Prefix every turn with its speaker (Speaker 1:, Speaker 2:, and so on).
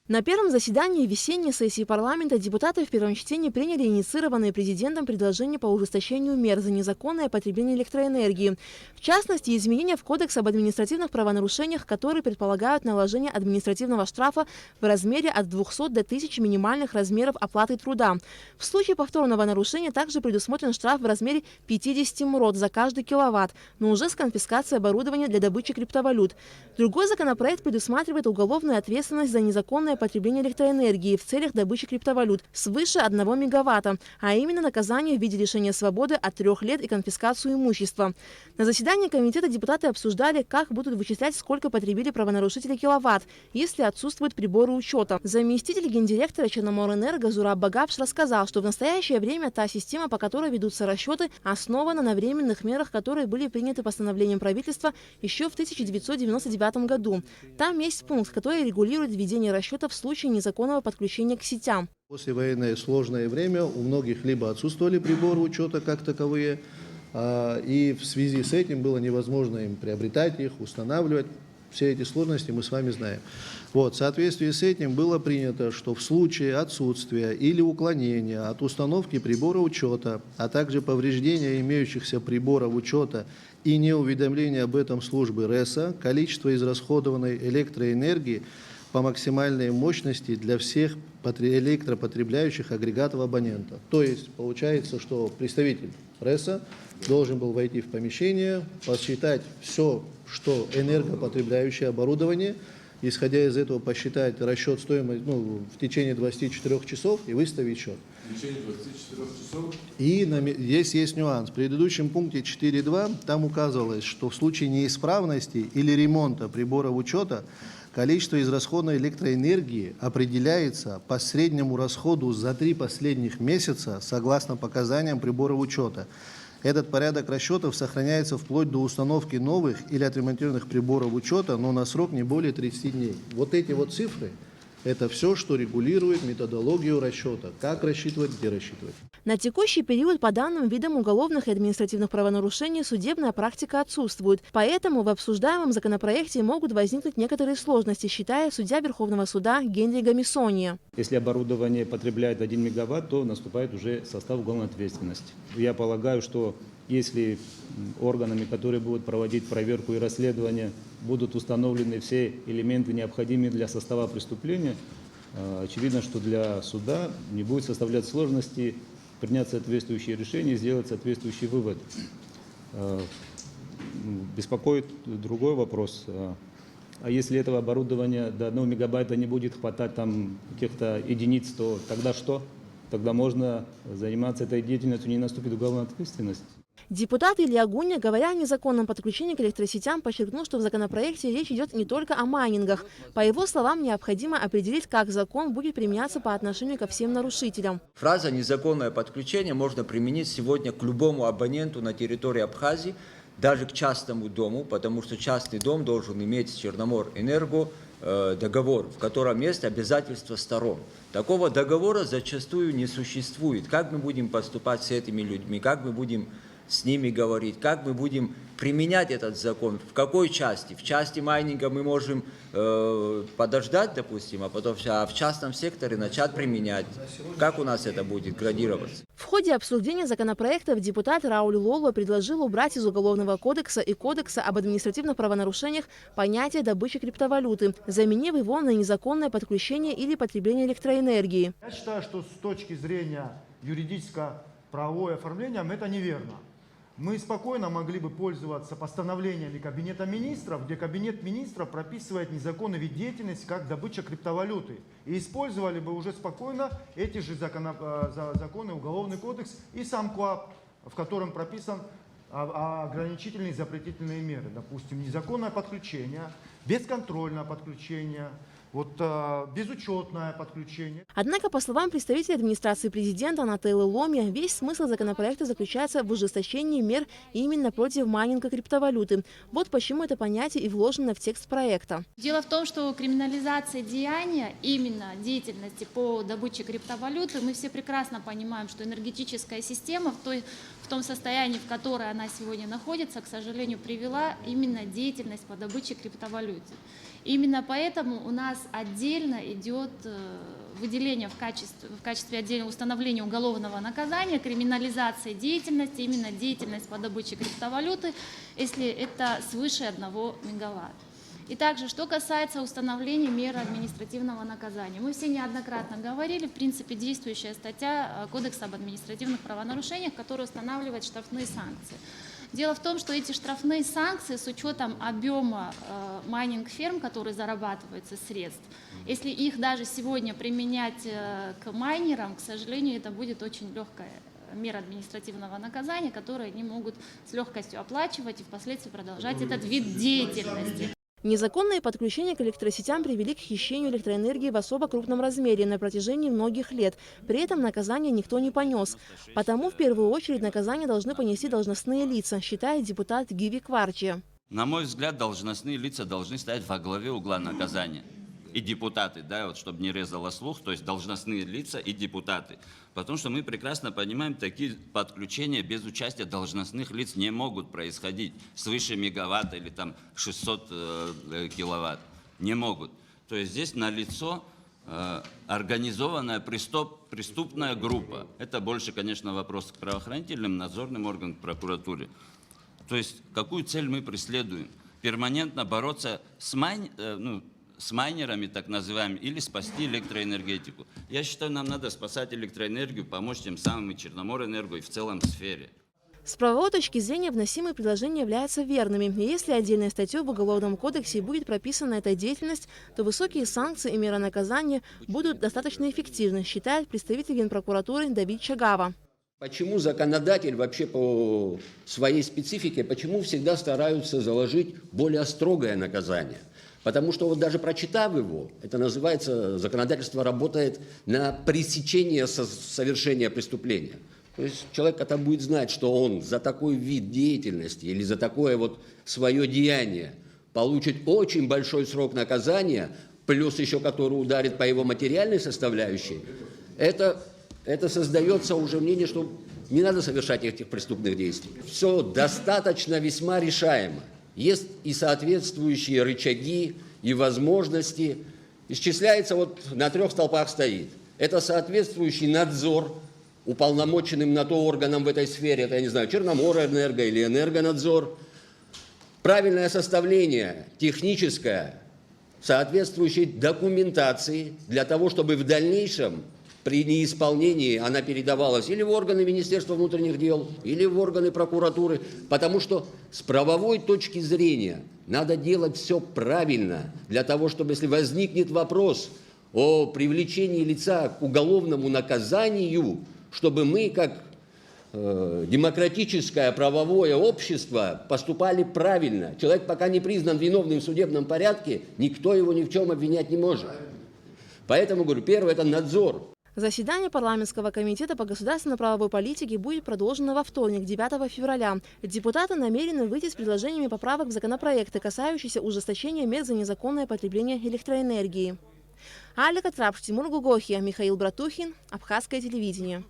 Speaker 1: На первом заседании весенней сессии парламента депутаты в первом чтении приняли инициированные президентом предложения по ужесточению мер за незаконное потребление электроэнергии. В частности, изменения в Кодекс об административных правонарушениях, которые предполагают наложение административного штрафа в размере от 200 до 1000 минимальных размеров оплаты труда. В случае повторного нарушения также предусмотрен штраф в размере 50 МРОТ за каждый киловатт, но уже с конфискацией оборудования для добычи криптовалют. Другой законопроект предусматривает уголовную ответственность за незаконное потребление электроэнергии в целях добычи криптовалют свыше 1 мегаватта, а именно наказание в виде лишения свободы от 3 лет и конфискацию имущества. На заседании комитета депутаты обсуждали, как будут вычислять, сколько потребили правонарушители киловатт, если отсутствуют приборы учета. Заместитель гендиректора Черноморэнерго Зураб Багапш рассказал, что в настоящее время та система, по которой ведутся расчеты, основана на временных мерах, которые были приняты постановлением правительства еще в 1999 году. Там есть пункт, который регулирует введение расчетов в случае незаконного подключения к сетям.
Speaker 2: Послевоенное сложное время у многих либо отсутствовали приборы учета как таковые, и в связи с этим было невозможно им приобретать их, устанавливать. Все эти сложности мы с вами знаем. В соответствии с этим было принято, что в случае отсутствия или уклонения от установки прибора учета, а также повреждения имеющихся приборов учета и неуведомления об этом службы РЭСа, количество израсходованной электроэнергии по максимальной мощности для всех электропотребляющих агрегатов абонента. То есть получается, что представитель РЭСа должен был войти в помещение, посчитать все, что энергопотребляющее оборудование, исходя из этого посчитать расчет стоимости в течение 24 часов и выставить счет.
Speaker 3: В течение 24 часов?
Speaker 2: И здесь есть нюанс. В предыдущем пункте 4.2 там указывалось, что в случае неисправности или ремонта приборов учета количество израсходной электроэнергии определяется по среднему расходу за 3 последних месяца согласно показаниям приборов учета. Этот порядок расчетов сохраняется вплоть до установки новых или отремонтированных приборов учета, но на срок не более 30 дней. Вот эти цифры – это все, что регулирует методологию расчета. Как рассчитывать, где рассчитывать.
Speaker 1: На текущий период по данным видам уголовных и административных правонарушений судебная практика отсутствует. Поэтому в обсуждаемом законопроекте могут возникнуть некоторые сложности, считает судья Верховного суда Генри Миссония.
Speaker 4: Если оборудование потребляет 1 мегаватт, то наступает уже состав уголовной ответственности. Я полагаю, что если органами, которые будут проводить проверку и расследование, будут установлены все элементы, необходимые для состава преступления, очевидно, что для суда не будет составлять сложности принять соответствующие решения и сделать соответствующий вывод. Беспокоит другой вопрос. А если этого оборудования до 1 мегабайта не будет хватать каких-то единиц, то тогда что? Тогда можно заниматься этой деятельностью, не наступит уголовная ответственность.
Speaker 1: Депутат Илья Гуня, говоря о незаконном подключении к электросетям, подчеркнул, что в законопроекте речь идет не только о майнингах. По его словам, необходимо определить, как закон будет применяться по отношению ко всем нарушителям.
Speaker 5: Фраза «незаконное подключение» можно применить сегодня к любому абоненту на территории Абхазии, даже к частному дому, потому что частный дом должен иметь с Черноморэнерго договор, в котором есть обязательства сторон. Такого договора зачастую не существует. Как мы будем поступать с этими людьми, как мы будем с ними говорить, как мы будем применять этот закон, в какой части? В части майнинга мы можем подождать, допустим, а потом в частном секторе начать применять. Как у нас это будет градироваться?
Speaker 1: В ходе обсуждения законопроектов депутат Рауль Лоло предложил убрать из Уголовного кодекса и Кодекса об административных правонарушениях понятие добычи криптовалюты, заменив его на незаконное подключение или потребление электроэнергии.
Speaker 6: Я считаю, что с точки зрения юридическо-правового оформления это неверно. Мы спокойно могли бы пользоваться постановлениями Кабинета министров, где Кабинет министров прописывает незаконный вид деятельности, как добыча криптовалюты. И использовали бы уже спокойно эти же законы, Уголовный кодекс и сам КоАП, в котором прописан ограничительные и запретительные меры. Допустим, незаконное подключение, бесконтрольное подключение, безучетное подключение.
Speaker 1: Однако, по словам представителя администрации президента Нателлы Ломи, весь смысл законопроекта заключается в ужесточении мер именно против майнинга криптовалюты. Вот почему это понятие и вложено в текст проекта.
Speaker 7: Дело в том, что криминализация деяния, именно деятельности по добыче криптовалюты, мы все прекрасно понимаем, что энергетическая система, в том состоянии, в котором она сегодня находится, к сожалению, привела именно деятельность по добыче криптовалюты. Именно поэтому у нас отдельно идет выделение в качестве отдельного установления уголовного наказания, криминализации деятельности, именно деятельность по добыче криптовалюты, если это свыше 1 мегаватт. И также, что касается установления меры административного наказания. Мы все неоднократно говорили, в принципе, действующая статья Кодекса об административных правонарушениях, которая устанавливает штрафные санкции. Дело в том, что эти штрафные санкции с учетом объема майнинг-ферм, которые зарабатываются средств, если их даже сегодня применять к майнерам, к сожалению, это будет очень легкая мера административного наказания, которые они могут с легкостью оплачивать и впоследствии продолжать этот вид деятельности.
Speaker 1: Незаконные подключения к электросетям привели к хищению электроэнергии в особо крупном размере на протяжении многих лет. При этом наказание никто не понес. Потому в первую очередь наказание должны понести должностные лица, считает депутат Гиви Кварчи.
Speaker 8: На мой взгляд, должностные лица должны стоять во главе угла наказания. И депутаты, да, вот, чтобы не резало слух, то есть должностные лица и депутаты. Потому что мы прекрасно понимаем, такие подключения без участия должностных лиц не могут происходить свыше мегаватта или там 600 киловатт. Не могут. То есть здесь налицо организованная преступная группа. Это больше, конечно, вопрос к правоохранительным, надзорным органам, к прокуратуре. То есть какую цель мы преследуем? Перманентно бороться с майнерами, так называемыми, или спасти электроэнергетику. Я считаю, нам надо спасать электроэнергию, помочь тем самым и Черноморэнерго, и в целом сфере.
Speaker 1: С правовой точки зрения вносимые предложения являются верными. И если отдельной статьей в Уголовном кодексе будет прописана эта деятельность, то высокие санкции и меры наказания будут достаточно эффективны, считает представитель Генпрокуратуры Давид Чагава.
Speaker 9: Почему законодатель вообще по своей специфике, почему всегда стараются заложить более строгое наказание? Потому что вот даже прочитав его, это называется, законодательство работает на пресечение совершения преступления. То есть человек, когда будет знать, что он за такой вид деятельности или за такое вот свое деяние получит очень большой срок наказания, плюс еще который ударит по его материальной составляющей, это создается уже мнение, что не надо совершать этих преступных действий. Все достаточно весьма решаемо. Есть и соответствующие рычаги, и возможности. Исчисляется вот на 3 столпах стоит. Это соответствующий надзор уполномоченным на то органом в этой сфере, это, я не знаю, Черноморэнерго или Энергонадзор. Правильное составление техническое, соответствующей документации для того, чтобы в дальнейшем при неисполнении она передавалась или в органы Министерства внутренних дел, или в органы прокуратуры, потому что с правовой точки зрения надо делать все правильно, для того, чтобы, если возникнет вопрос о привлечении лица к уголовному наказанию, чтобы мы, как демократическое правовое общество, поступали правильно. Человек пока не признан виновным в судебном порядке, никто его ни в чем обвинять не может. Поэтому, говорю, первое – это надзор.
Speaker 1: Заседание парламентского комитета по государственно-правовой политике будет продолжено во вторник, 9 февраля. Депутаты намерены выйти с предложениями поправок в законопроекты, касающиеся ужесточения мер за незаконное потребление электроэнергии. Алика Трапш, Тимур Гугохи, Михаил Братухин, Абхазское телевидение.